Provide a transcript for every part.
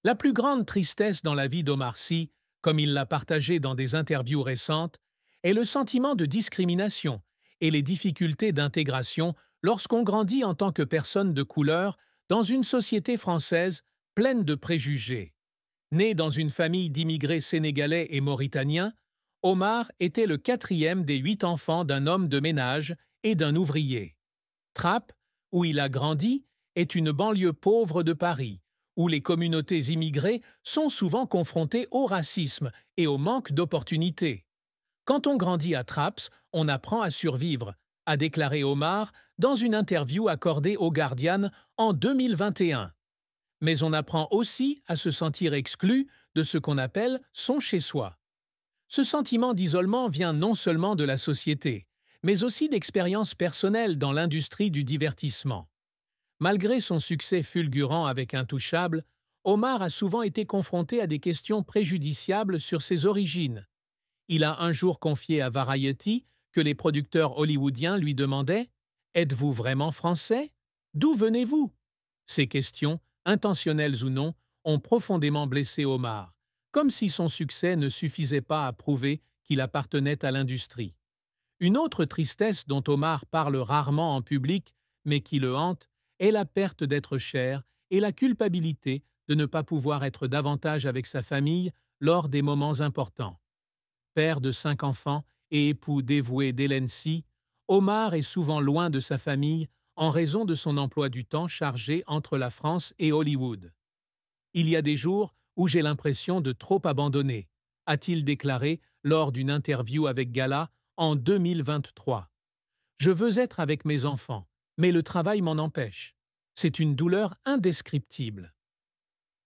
La plus grande tristesse dans la vie d'Omar Sy, comme il l'a partagé dans des interviews récentes, est le sentiment de discrimination et les difficultés d'intégration lorsqu'on grandit en tant que personne de couleur dans une société française pleine de préjugés. Né dans une famille d'immigrés sénégalais et mauritaniens, Omar était le quatrième des 8 enfants d'un homme de ménage et d'un ouvrier. Trappes, où il a grandi, est une banlieue pauvre de Paris, où les communautés immigrées sont souvent confrontées au racisme et au manque d'opportunités. Quand on grandit à Trappes, on apprend à survivre, a déclaré Omar dans une interview accordée au Guardian en 2021. Mais on apprend aussi à se sentir exclu de ce qu'on appelle son chez-soi. Ce sentiment d'isolement vient non seulement de la société, mais aussi d'expériences personnelles dans l'industrie du divertissement. Malgré son succès fulgurant avec Intouchable, Omar a souvent été confronté à des questions préjudiciables sur ses origines. Il a un jour confié à Variety que les producteurs hollywoodiens lui demandaient « Êtes-vous vraiment français? D'où venez-vous » Ces questions, intentionnelles ou non, ont profondément blessé Omar, comme si son succès ne suffisait pas à prouver qu'il appartenait à l'industrie. Une autre tristesse dont Omar parle rarement en public, mais qui le hante, est la perte d'être cher et la culpabilité de ne pas pouvoir être davantage avec sa famille lors des moments importants. Père de 5 enfants et époux dévoué d'Hélène Sy, Omar est souvent loin de sa famille en raison de son emploi du temps chargé entre la France et Hollywood. « Il y a des jours où j'ai l'impression de trop abandonner », a-t-il déclaré lors d'une interview avec Gala en 2023. « Je veux être avec mes enfants, mais le travail m'en empêche. C'est une douleur indescriptible. »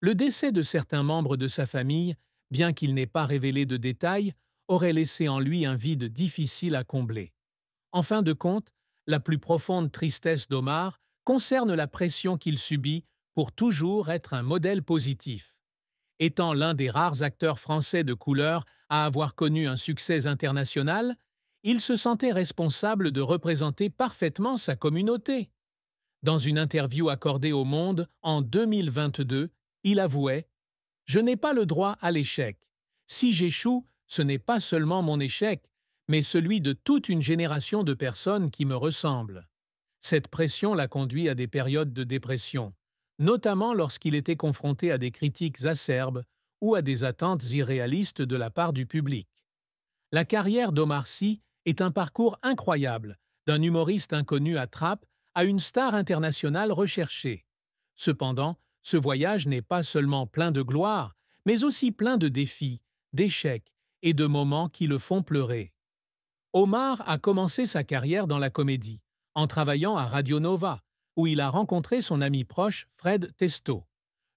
Le décès de certains membres de sa famille, bien qu'il n'ait pas révélé de détails, aurait laissé en lui un vide difficile à combler. En fin de compte, la plus profonde tristesse d'Omar concerne la pression qu'il subit pour toujours être un modèle positif. Étant l'un des rares acteurs français de couleur à avoir connu un succès international, il se sentait responsable de représenter parfaitement sa communauté. Dans une interview accordée au Monde en 2022, il avouait « Je n'ai pas le droit à l'échec. Si j'échoue, ce n'est pas seulement mon échec, mais celui de toute une génération de personnes qui me ressemblent. » Cette pression l'a conduit à des périodes de dépression, notamment lorsqu'il était confronté à des critiques acerbes ou à des attentes irréalistes de la part du public. La carrière d'Omar Sy est un parcours incroyable, d'un humoriste inconnu à Trappes à une star internationale recherchée. Cependant, ce voyage n'est pas seulement plein de gloire, mais aussi plein de défis, d'échecs et de moments qui le font pleurer. Omar a commencé sa carrière dans la comédie, en travaillant à Radio Nova, où il a rencontré son ami proche Fred Testo.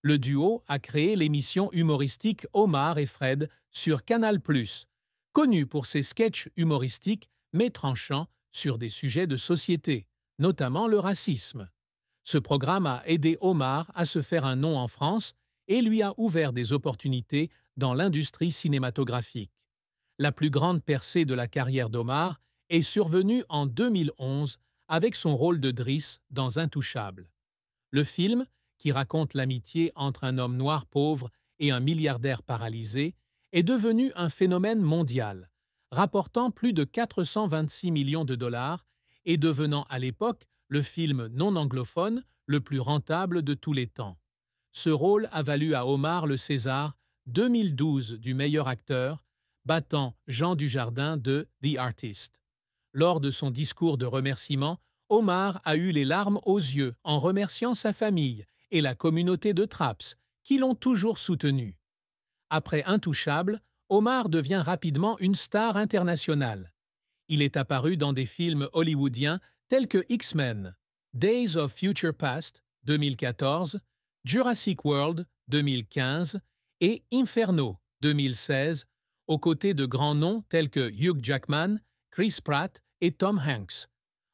Le duo a créé l'émission humoristique Omar et Fred sur Canal+, connu pour ses sketchs humoristiques mais tranchants sur des sujets de société, notamment le racisme. Ce programme a aidé Omar à se faire un nom en France et lui a ouvert des opportunités dans l'industrie cinématographique. La plus grande percée de la carrière d'Omar est survenue en 2011 avec son rôle de Driss dans Intouchable. Le film, qui raconte l'amitié entre un homme noir pauvre et un milliardaire paralysé, est devenu un phénomène mondial, rapportant plus de 426 millions de dollars et devenant à l'époque le film non anglophone le plus rentable de tous les temps. Ce rôle a valu à Omar le César 2012 du meilleur acteur, battant Jean Dujardin de The Artist. Lors de son discours de remerciement, Omar a eu les larmes aux yeux en remerciant sa famille et la communauté de Trappes, qui l'ont toujours soutenu. Après Intouchable, Omar devient rapidement une star internationale. Il est apparu dans des films hollywoodiens tels que X-Men, Days of Future Past 2014, Jurassic World 2015 et Inferno 2016, aux côtés de grands noms tels que Hugh Jackman, Chris Pratt et Tom Hanks.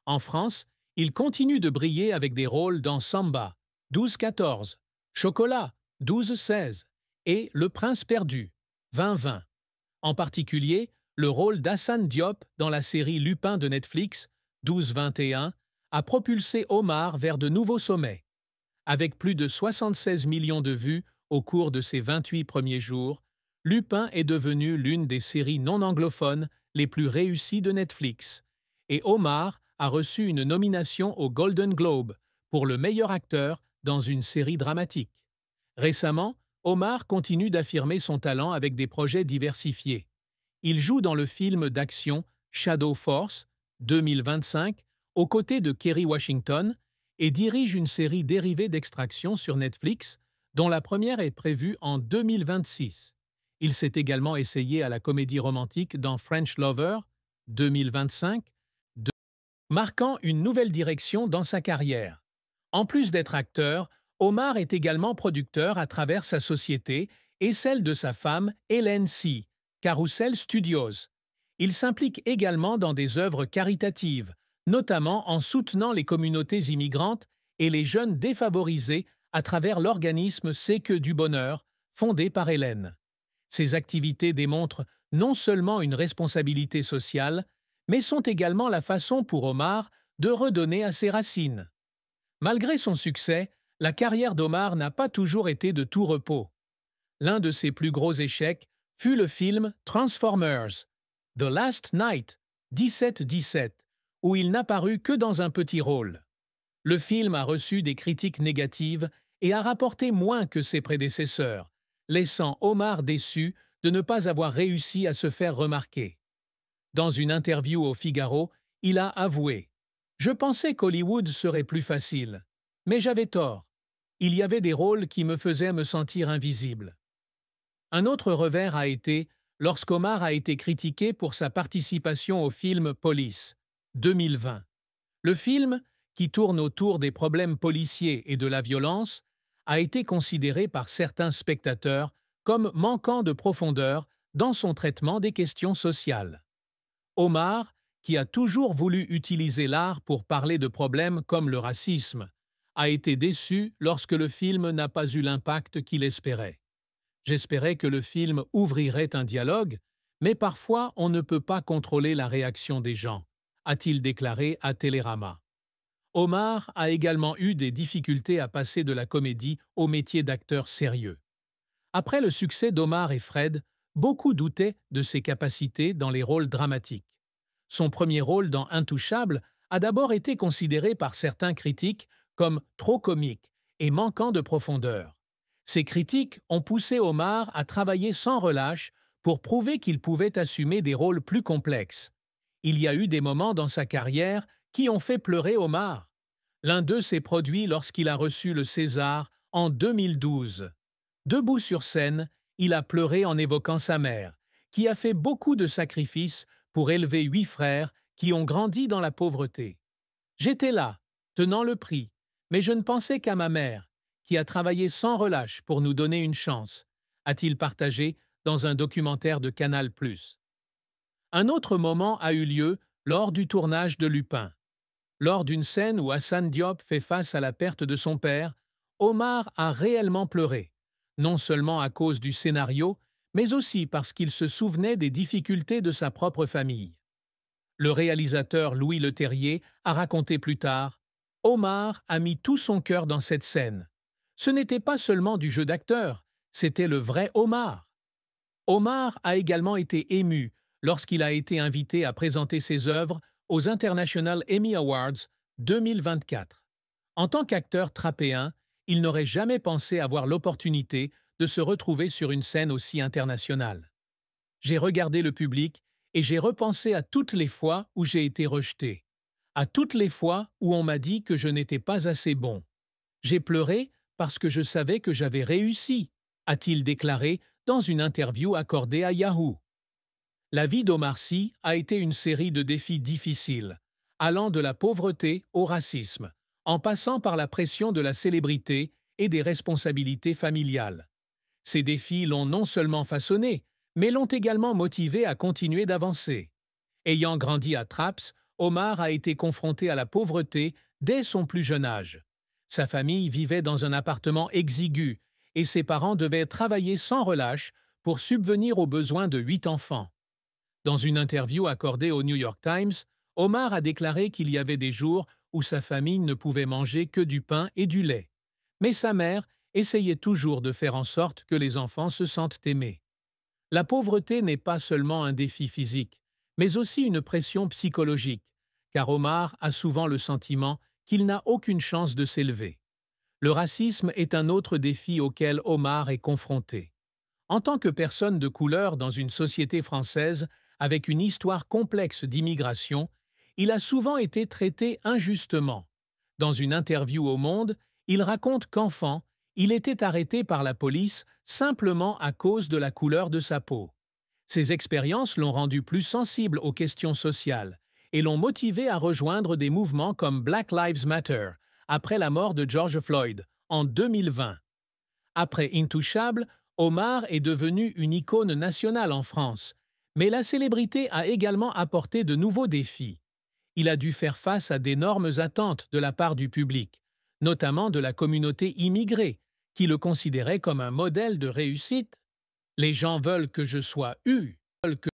En France, il continue de briller avec des rôles dans Samba 12-14, Chocolat 12-16 et Le Prince perdu 20-20. En particulier, le rôle d'Hassane Diop dans la série Lupin de Netflix 12-21 a propulsé Omar vers de nouveaux sommets. Avec plus de 76 millions de vues Au cours de ses 28 premiers jours, Lupin est devenu l'une des séries non anglophones les plus réussies de Netflix, et Omar a reçu une nomination au Golden Globe pour le meilleur acteur dans une série dramatique. Récemment, Omar continue d'affirmer son talent avec des projets diversifiés. Il joue dans le film d'action Shadow Force 2025 aux côtés de Kerry Washington et dirige une série dérivée d'Extraction sur Netflix dont la première est prévue en 2026. Il s'est également essayé à la comédie romantique dans French Lover 2025, marquant une nouvelle direction dans sa carrière. En plus d'être acteur, Omar est également producteur à travers sa société et celle de sa femme Hélène C., Carousel Studios. Il s'implique également dans des œuvres caritatives, notamment en soutenant les communautés immigrantes et les jeunes défavorisés à travers l'organisme C'est que du bonheur, fondé par Hélène. Ces activités démontrent non seulement une responsabilité sociale, mais sont également la façon pour Omar de redonner à ses racines. Malgré son succès, la carrière d'Omar n'a pas toujours été de tout repos. L'un de ses plus gros échecs fut le film Transformers, The Last Night, 17-17, où il n'apparut que dans un petit rôle. Le film a reçu des critiques négatives et a rapporté moins que ses prédécesseurs, laissant Omar déçu de ne pas avoir réussi à se faire remarquer. Dans une interview au Figaro, il a avoué « Je pensais qu'Hollywood serait plus facile, mais j'avais tort. Il y avait des rôles qui me faisaient me sentir invisible. » Un autre revers a été lorsqu'Omar a été critiqué pour sa participation au film Police, 2020. Le film, qui tourne autour des problèmes policiers et de la violence, a été considéré par certains spectateurs comme manquant de profondeur dans son traitement des questions sociales. Omar, qui a toujours voulu utiliser l'art pour parler de problèmes comme le racisme, a été déçu lorsque le film n'a pas eu l'impact qu'il espérait. J'espérais que le film ouvrirait un dialogue, mais parfois on ne peut pas contrôler la réaction des gens, a-t-il déclaré à Télérama. Omar a également eu des difficultés à passer de la comédie au métier d'acteur sérieux. Après le succès d'Omar et Fred, beaucoup doutaient de ses capacités dans les rôles dramatiques. Son premier rôle dans Intouchable a d'abord été considéré par certains critiques comme trop comique et manquant de profondeur. Ces critiques ont poussé Omar à travailler sans relâche pour prouver qu'il pouvait assumer des rôles plus complexes. Il y a eu des moments dans sa carrière qui ont fait pleurer Omar. L'un d'eux s'est produit lorsqu'il a reçu le César en 2012. Debout sur scène, il a pleuré en évoquant sa mère, qui a fait beaucoup de sacrifices pour élever 8 frères qui ont grandi dans la pauvreté. « J'étais là, tenant le prix, mais je ne pensais qu'à ma mère, qui a travaillé sans relâche pour nous donner une chance », a-t-il partagé dans un documentaire de Canal+. Un autre moment a eu lieu lors du tournage de Lupin. Lors d'une scène où Hassan Diop fait face à la perte de son père, Omar a réellement pleuré, non seulement à cause du scénario, mais aussi parce qu'il se souvenait des difficultés de sa propre famille. Le réalisateur Louis Leterrier a raconté plus tard « Omar a mis tout son cœur dans cette scène. Ce n'était pas seulement du jeu d'acteur, c'était le vrai Omar. » Omar a également été ému lorsqu'il a été invité à présenter ses œuvres aux International Emmy Awards 2024. En tant qu'acteur trappéen, il n'aurait jamais pensé avoir l'opportunité de se retrouver sur une scène aussi internationale. J'ai regardé le public et j'ai repensé à toutes les fois où j'ai été rejeté, à toutes les fois où on m'a dit que je n'étais pas assez bon. J'ai pleuré parce que je savais que j'avais réussi, a-t-il déclaré dans une interview accordée à Yahoo. La vie d'Omar Sy a été une série de défis difficiles, allant de la pauvreté au racisme, en passant par la pression de la célébrité et des responsabilités familiales. Ces défis l'ont non seulement façonné, mais l'ont également motivé à continuer d'avancer. Ayant grandi à Trappes, Omar a été confronté à la pauvreté dès son plus jeune âge. Sa famille vivait dans un appartement exigu et ses parents devaient travailler sans relâche pour subvenir aux besoins de 8 enfants. Dans une interview accordée au New York Times, Omar a déclaré qu'il y avait des jours où sa famille ne pouvait manger que du pain et du lait. Mais sa mère essayait toujours de faire en sorte que les enfants se sentent aimés. La pauvreté n'est pas seulement un défi physique, mais aussi une pression psychologique, car Omar a souvent le sentiment qu'il n'a aucune chance de s'élever. Le racisme est un autre défi auquel Omar est confronté. En tant que personne de couleur dans une société française avec une histoire complexe d'immigration, il a souvent été traité injustement. Dans une interview au Monde, il raconte qu'enfant, il était arrêté par la police simplement à cause de la couleur de sa peau. Ces expériences l'ont rendu plus sensible aux questions sociales et l'ont motivé à rejoindre des mouvements comme Black Lives Matter, après la mort de George Floyd, en 2020. Après Intouchable, Omar est devenu une icône nationale en France, mais la célébrité a également apporté de nouveaux défis. Il a dû faire face à d'énormes attentes de la part du public, notamment de la communauté immigrée, qui le considérait comme un modèle de réussite. Les gens veulent que je sois veulent que